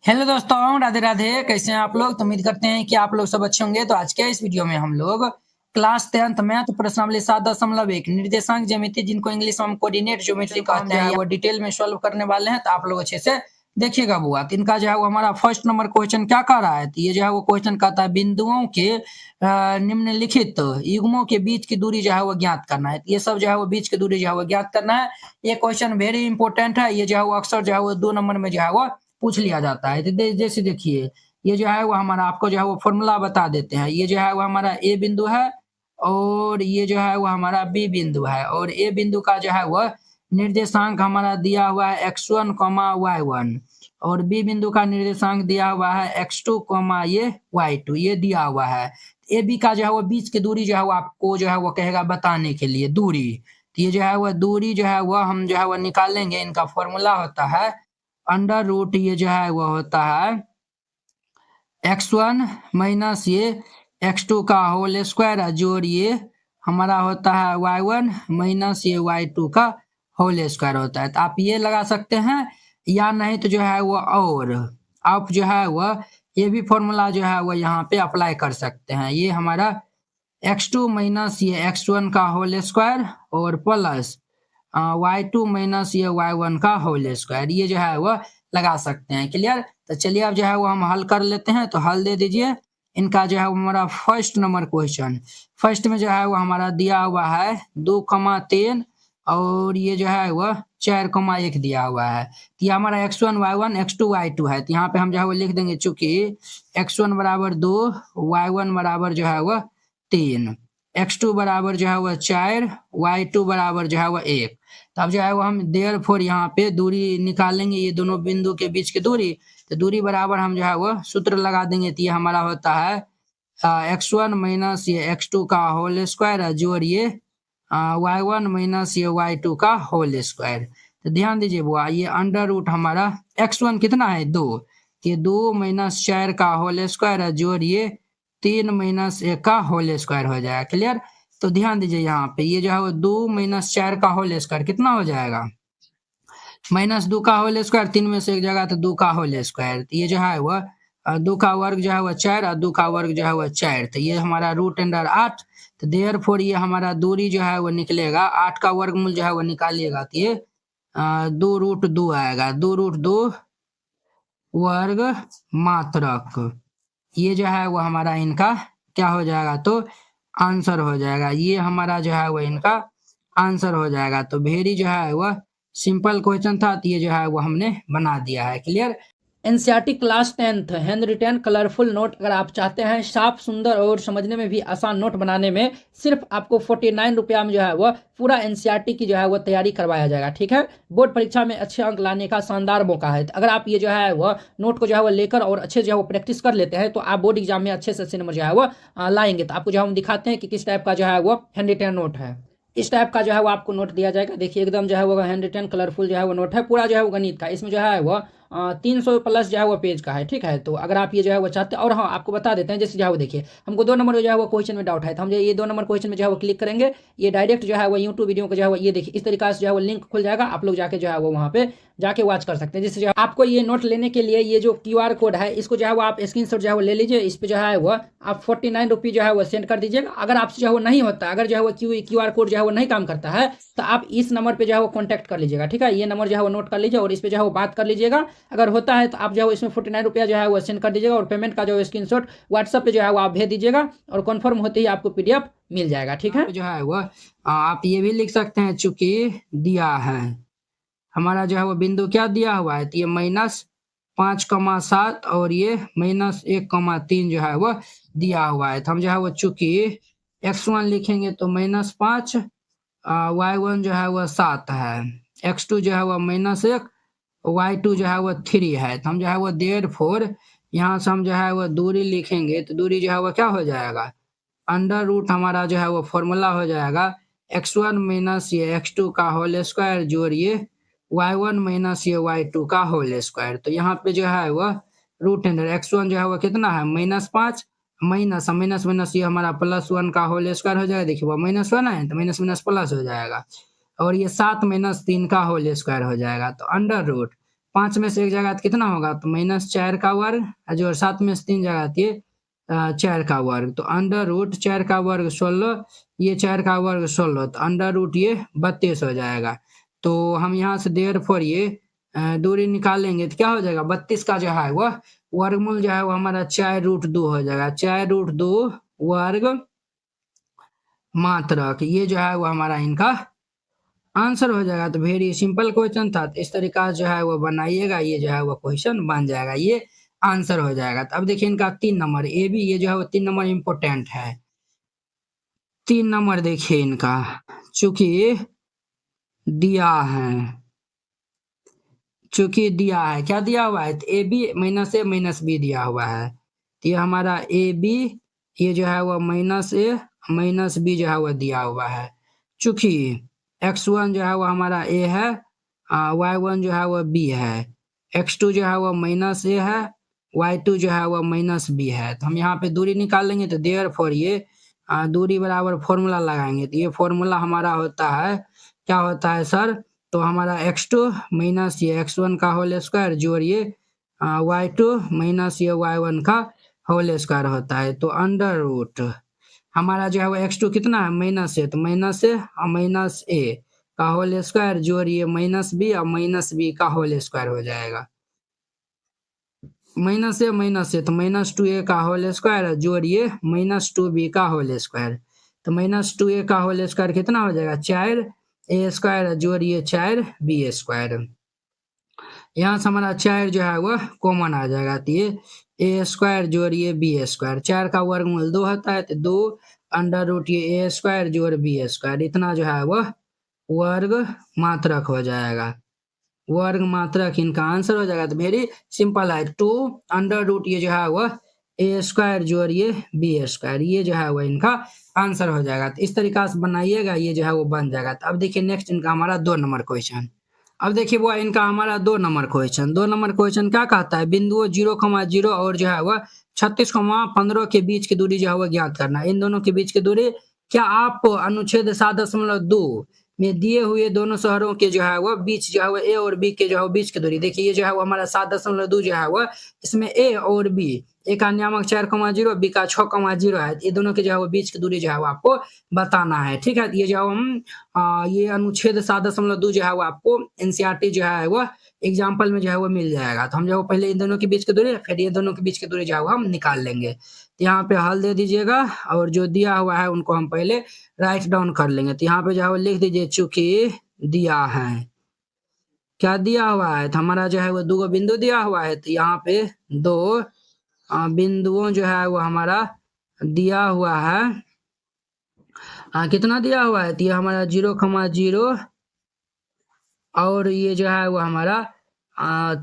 Hello दोस्तों, राधे राधे। कैसे हैं आप लोग? तो उम्मीद करते हैं कि आप लोग सब अच्छे होंगे। तो आज के इस वीडियो में हम लोग क्लास 10th मैथ प्रश्नावली 7.1 निर्देशांक ज्यामिति, जिनको इंग्लिश में हम कोऑर्डिनेट ज्योमेट्री कहते हैं, वो डिटेल में सॉल्व करने वाले हैं। तो आप लोग अच्छे से देखिएगा बुआ। तो इनका जो है वो हमारा फर्स्ट नंबर क्वेश्चन क्या कह रहा है, तो ये जो है वो क्वेश्चन कहता है बिंदुओं के निम्नलिखित युग्मों के बीच की दूरी जो है वो ज्ञात करना है। तो ये सब जो है वो बीच की दूरी जो है वो ज्ञात करना है। ये क्वेश्चन वेरी इंपॉर्टेंट है। ये जो है वो अक्सर जो है वो 2 नंबर में जो है वो पूछ लिया जाता है। तो जैसे देखिए, ये जो है वो हमारा आपको जो है वो फॉर्मूला बता देते हैं। ये जो है वो हमारा ए बिंदु है और ये जो है वो हमारा बी बिंदु है, और ए बिंदु का जो है वह निर्देशांक हमारा दिया हुआ है x1, y1, और बी बिंदु का निर्देशांक दिया हुआ है x2, ये y2, ये दिया हुआ है। ए बी का जो है वो बीच की दूरी जो है वो आपको जो है वो कहेगा बताने के लिए दूरी। तो ये जो है वो दूरी जो है वह हम जो है वो निकालेंगे। इनका फॉर्मूला होता है अंडर रूट, ये जो है वो होता है x1 माइनस ये x2 का होल स्क्वायर, जोड़ ये हमारा होता है y1 माइनस ये y2 का होल स्क्वायर होता है। तो आप ये लगा सकते हैं, या नहीं तो जो है वो और आप जो है वो ये भी फॉर्मूला जो है वो यहाँ पे अप्लाई कर सकते हैं। ये हमारा x2 माइनस ये x1 का होल स्क्वायर और प्लस y2 माइनस ये y1 का होल स्क्वायर, ये जो है वो लगा सकते हैं। क्लियर? तो चलिए अब जो है वो हम हल कर लेते हैं। तो हल दे दीजिए। इनका जो है वो हमारा फर्स्ट नंबर क्वेश्चन, फर्स्ट में जो है वो हमारा दिया हुआ है 2,3 और ये जो है वो 4,1 दिया हुआ है। तो ये हमारा x1 y1 x2 y2 है। तो यहाँ पे हम जो है वो लिख देंगे, चूंकि x1 बराबर 2, y1 बराबर जो है वो 3, x2 बराबर जो है वो 4, y2 बराबर जो है वो 1। तब जो है वो हम देयरफॉर यहाँ पे दूरी निकालेंगे, ये दोनों बिंदु के बीच की दूरी। तो दूरी बराबर हम जो है वो सूत्र लगा देंगे। तो ये हमारा होता है x1 माइनस ये x2 का होल स्क्वायर, जोड़ ये y1 माइनस ये y2 का होल स्क्वायर। तो ध्यान दीजिए बुआ, ये अंडर रूट हमारा x1 कितना है 2, ये 2 माइनस 4 का होल स्क्वायर, जोड़ ये 3 माइनस 1 का होल स्क्वायर हो जाएगा। क्लियर? तो ध्यान दीजिए यहाँ पे, ये जो है वो 2 माइनस 4 का होल स्क्वायर कितना हो जाएगा, -2 का होल स्क्वायर, 3 में से एक जगह तो 2 का होल स्क्वायर। तो ये जो है वो 2 का वर्ग जो है वो 4 और 2 का वर्ग जो है वो 4। तो ये हमारा रूट अंडर 8। तो देयरफॉर ये हमारा दूरी जो है वो निकलेगा, 8 का वर्गमूल जो है वो निकालिएगा तो ये 2√2 आएगा, 2√2 वर्ग मात्रक। ये जो है वो हमारा इनका क्या हो जाएगा, तो आंसर हो जाएगा। ये हमारा जो है वो इनका आंसर हो जाएगा। तो वेरी जो है वो सिंपल क्वेश्चन था, तो ये जो है वो हमने बना दिया है। Clear? NCERT class 10th hand retain colourful note, अगर आप चाहते हैं साफ सुंदर और समझने में भी आसान नोट बनाने में, सिर्फ आपको 49 रुपया में जो है वो पूरा एनसीईआरटी की जो है वो तैयारी करवाया जाएगा। ठीक है? बोर्ड परीक्षा में अच्छे अंक लाने का शानदार मौका है। तो अगर आप ये जो है वो नोट को जो है वो लेकर और अच्छे जो है वो प्रैक्टिस कर लेते हैं, तो आप बोर्ड एग्जाम में अच्छे से अच्छे नंबर जो है वो लाएंगे। तो आपको जो है हम दिखाते हैं कि किस टाइप का जो है वो हैंड रिटेन नोट है। इस टाइप का जो है वो आपको नोट दिया जाएगा। देखिए एकदम जो है वो हैंड रिटेन कलरफुल जो है वो नोट है, पूरा जो है वो गणित का। इसमें जो है वो 300 प्लस जो है वो पेज का है। ठीक है? तो अगर आप ये जो है वो चाहते हैं, और हाँ आपको बता देते हैं, जैसे जो है वो देखिए हमको 2 नंबर जो है वो क्वेश्चन में डाउट है, तो हम जो ये 2 नंबर क्वेश्चन में जो है वो क्लिक करेंगे, ये डायरेक्ट जो है वो यूट्यूब वीडियो को जो है वो ये देखिए इस तरीके से जो है वो लिंक खुल जाएगा। आप लोग जाके जो है वो वहाँ पे जाके वॉच कर सकते हैं। जिससे जो है आपको ये नोट लेने के लिए ये जो QR कोड है, इसको जो है वो आप स्क्रीनशॉट जो है वो ले लीजिए। इस पे जो है वो आप 49 रुपये जो है वो सेंड कर दीजिएगा। अगर आपसे जो है वो नहीं होता, अगर जो है वो QR कोड जो है वो नहीं काम करता है, तो आप इस नंबर पे जो है वो कॉन्टैक्ट कर लीजिएगा। ठीक है? ये नंबर जो है वो नोट कर लीजिए और इस पे जो है वो बात कर लीजिएगा। अगर होता है तो आप जो है इसमें 49 रुपया जो है वो सेंड कर दीजिएगा और पेमेंट का जो है स्क्रीनशॉट व्हाट्सएप पे जो है वो आप भेज दीजिएगा और कन्फर्म होते ही आपको PDF मिल जाएगा। ठीक है? जो है वो आप ये भी लिख सकते हैं, चूंकि दिया है हमारा जो है वो बिंदु क्या दिया हुआ है, तो ये -5,7 और ये -1,3 जो है वो दिया हुआ है। तो हम जो है वो चूंकि x1 लिखेंगे तो -5, y1 जो है वो 7 है, x2 जो है वो -1, y2 जो है वो 3 है। तो हम जो है वो देयरफॉर यहाँ से हम जो है वो दूरी लिखेंगे, तो दूरी जो है वो क्या हो जाएगा, अंडर रूट हमारा जो है वो फॉर्मूला हो जाएगा x1 माइनस ये x2 का होल स्क्वायर, जोड़ ये y1 माइनस ये y2 का होल स्क्वायर। तो यहाँ पे जो है वो रूट अंडर x1 जो है वो कितना है -5, माइनस माइनस माइनस ये हमारा +1 का होल स्क्वायर हो जाएगा। देखिए वो -1 है तो माइनस माइनस प्लस हो जाएगा, और ये 7 - 3 का होल स्क्वायर हो जाएगा। तो अंडर रूट 5 में से 1 जगह तो कितना होगा, तो -4 का वर्ग, जो 7 में से 3 जगह तो ये 4 का वर्ग, तो अंडर रूट 4 का वर्ग 16, ये 4 का वर्ग 16, तो अंडर रूट ये 32 हो जाएगा। तो हम यहाँ से देयरफॉर ये दूरी निकालेंगे तो क्या हो जाएगा, 32 का जो है वह वर्गमूल जो है वो हमारा 4√2 हो जाएगा, 4√2 वर्ग मात्रक, ये जो है वो हमारा इनका आंसर हो जाएगा। तो वेरी सिंपल क्वेश्चन था, तो इस तरीका से जो है वो बनाइएगा, ये जो है वो क्वेश्चन बन जाएगा, ये आंसर हो जाएगा। तो अब देखिए इनका 3 नंबर, ये भी ये जो है वो 3 नंबर इम्पोर्टेंट है। 3 नंबर देखिए इनका, चूंकि दिया है, चूंकि दिया है, क्या दिया हुआ है, तो ए बी माइनस बी दिया हुआ है, तो ये हमारा ए बी, ये जो है वो माइनस बी जो है वो दिया हुआ है। चूंकि x1 जो है वो हमारा ए है, y1 जो है वो बी है, x2 जो है वो -a है, y2 जो है वो -b है। तो हम यहाँ पे दूरी निकालेंगे, तो देयरफॉर ये दूरी बराबर फॉर्मूला लगाएंगे, तो ये फॉर्मूला हमारा होता है, क्या होता है सर, तो हमारा x2 माइनस ये x1 का होल स्क्वायर जोड़िए y2 माइनस ये y1 का होल स्क्वायर होता है। तो अंडर रूट हमारा जो है वो x2 कितना है, -a, तो -a और -a का होल स्क्वायर जोड़िए -b और -b का होल स्क्वायर हो जाएगा। -a तो -2a का होल स्क्वायर जोड़िए -2b का होल स्क्वायर, तो -2a का होल स्क्वायर कितना हो जाएगा, 4a स्क्वायर जोड़िए 4b स्क्वायर। यहाँ से हमारा 4 जो है वह कॉमन आ जाएगा, तो ये a स्क्वायर जोड़िए b स्क्वायर, 4 का वर्गमूल 2 होता है, तो 2 अंडर रूट ये a स्क्वायर जोड़ b स्क्वायर, इतना जो है वह वर्ग मात्रक हो जाएगा, वर्ग मात्रक इनका आंसर हो जाएगा। तो वेरी सिंपल है, 2 अंडर रूट ये जो है वह a स्क्वायर जोड़िए b स्क्वायर, ये जो है वह इनका आंसर हो जाएगा। तो इस तरीका से बनाइएगा, ये जो है वो बन जाएगा। तो अब देखिए नेक्स्ट इनका हमारा 2 नंबर क्वेश्चन, अब देखिए वो इनका हमारा 2 नंबर क्वेश्चन, 2 नंबर क्वेश्चन क्या कहता है, बिंदुओं 0,0 और जो है वह 36,15 के बीच की दूरी जो है वह ज्ञात करना है। इन दोनों के बीच की दूरी, क्या आप अनुच्छेद 7.2 में दिए हुए दोनों शहरों के जो है वह बीच जो है वह ए और बी के जो है बीच की दूरी, देखिए ये जो है वो हमारा 7.2 जो है वह इसमें ए और बी, ए का नियामक 4,0, बी का 6,0 है, ये दोनों के जो है वो बीच की दूरी जो है वो आपको बताना है। ठीक है, ये जो हम ये अनुच्छेद 7.2 जो है वो आपको एनसीईआरटी जो है वो एग्जाम्पल में जो है वो मिल जाएगा। तो हम जो पहले इन दोनों के बीच की दूरी, फिर ये दोनों के बीच की दूरी जो है वो हम निकाल लेंगे। तो यहाँ पे हल दे दीजिएगा, और जो दिया हुआ है उनको हम पहले राइट डाउन कर लेंगे। तो यहाँ पे जो है वो लिख दीजिए, चूंकि दिया है, क्या दिया हुआ है, तो हमारा जो है वो 2 बिंदु दिया हुआ है, तो यहाँ पे 2 बिंदुओं जो है वो हमारा दिया हुआ है, कितना दिया हुआ है, तो ये हमारा 0,0 और ये जो है वो हमारा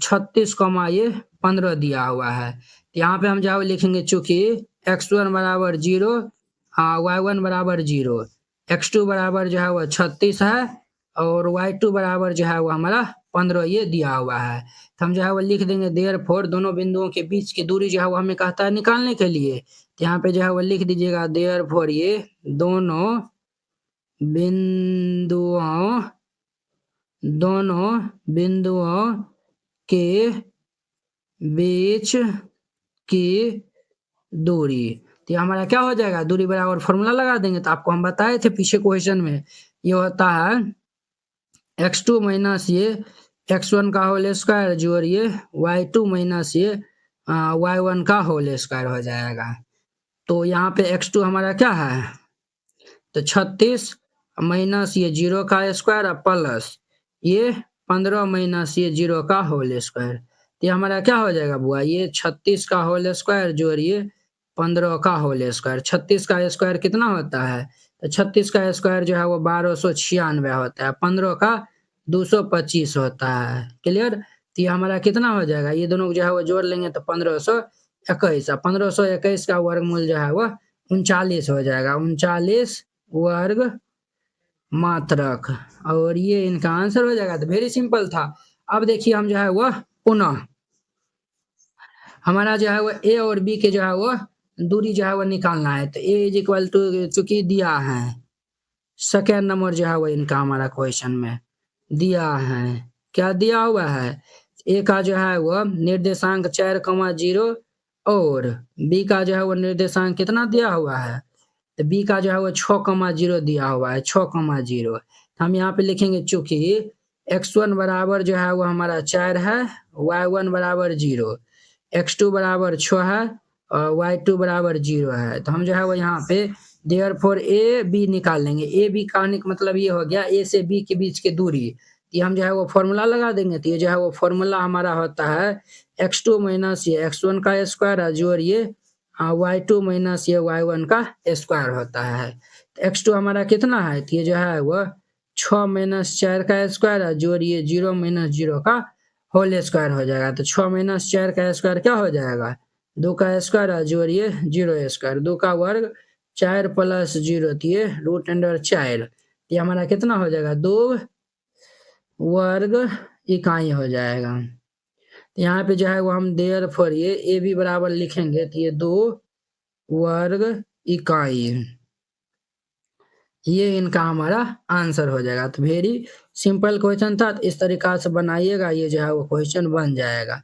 36,15 दिया हुआ है। तो यहाँ पे हम जो है लिखेंगे, चूंकि x1 बराबर 0, y1 बराबर 0, x2 बराबर जो है वो 36 है, और y2 बराबर जो है वो हमारा 15 ये दिया हुआ है। तो हम जो है वो लिख देंगे, देयरफॉर दोनों बिंदुओं के बीच की दूरी जो है वो हमें कहता है निकालने के लिए। तो यहाँ पे जो है वो लिख दीजिएगा, देयरफॉर ये दोनों बिंदुओं के बीच की दूरी, तो हमारा क्या हो जाएगा, दूरी बराबर फॉर्मूला लगा देंगे। तो आपको हम बताए थे पीछे क्वेश्चन में, ये होता है x2 माइनस ये x1 का होल स्क्वायर जोड़िए y2 माइनस ये y1 का होल स्क्वायर हो जाएगा। तो यहाँ पे x2 हमारा क्या है, तो 36 माइनस ये 0 का स्क्वायर प्लस ये 15 माइनस ये 0 का होल स्क्वायर, तो ये हमारा क्या हो जाएगा बुआ, ये 36 का होल स्क्वायर जोड़िए 15 का होल स्क्वायर। 36 का स्क्वायर कितना होता है, तो 36 का स्क्वायर जो है वो 1296 होता है, 15 का 225 होता है। क्लियर, तो ये हमारा कितना हो जाएगा, ये दोनों जो है वो जोड़ लेंगे तो 1521, 1521 का वर्गमूल जो है वो 39 हो जाएगा, 39 वर्ग मात्रक, और ये इनका आंसर हो जाएगा। तो वेरी सिंपल था। अब देखिए हम जो है वह पुनः हमारा जो है वो ए और बी के जो है वो दूरी जो है वो निकालना है। तो ए इज इक्वल टू, चूंकि दिया है, सेकेंड नंबर जो है वो इनका हमारा क्वेश्चन में दिया है, क्या दिया हुआ है, ए का जो है वो निर्देशांक 4,0 और बी का जो है वो निर्देशांक कितना दिया हुआ है, तो बी का जो है वो 6,0 दिया हुआ है, 6,0। हम यहाँ पे लिखेंगे चूंकि x1 बराबर जो है वो हमारा 4 है, y1 बराबर 0, x2 बराबर 6 है और y2 बराबर 0 है, तो हम जो है वो यहाँ पे देयरफॉर ए बी निकाल लेंगे। ए बी कहने का मतलब ये हो गया ए से बी के बीच की दूरी, ये हम जो है वो फॉर्मूला लगा देंगे। तो ये जो है वो फॉर्मूला हमारा होता है x2 माइनस ये x1 का स्क्वायर है जोड़ ये y2 माइनस ये y1 का स्क्वायर होता है। तो x2 हमारा कितना है, तो ये जो है वो 6 माइनस 4 का स्क्वायर है जोड़ ये 0 माइनस 0 का होल स्क्वायर हो जाएगा। तो 6 माइनस 4 का स्क्वायर क्या हो जाएगा, 2 का स्क्वायर है जोड़ ये 0 स्क्वायर, 2 का वर्ग 4 प्लस 0 तो ये रूट अंडर 4, ये हमारा कितना हो जाएगा 2 वर्ग इकाई हो जाएगा। यहाँ पे जो है वो हम देयरफॉर ये ए बी बराबर लिखेंगे तो ये 2 वर्ग इकाई, ये इनका हमारा आंसर हो जाएगा। तो वेरी सिंपल क्वेश्चन था, तो इस तरीका से बनाइएगा, ये जो है वो क्वेश्चन बन जाएगा।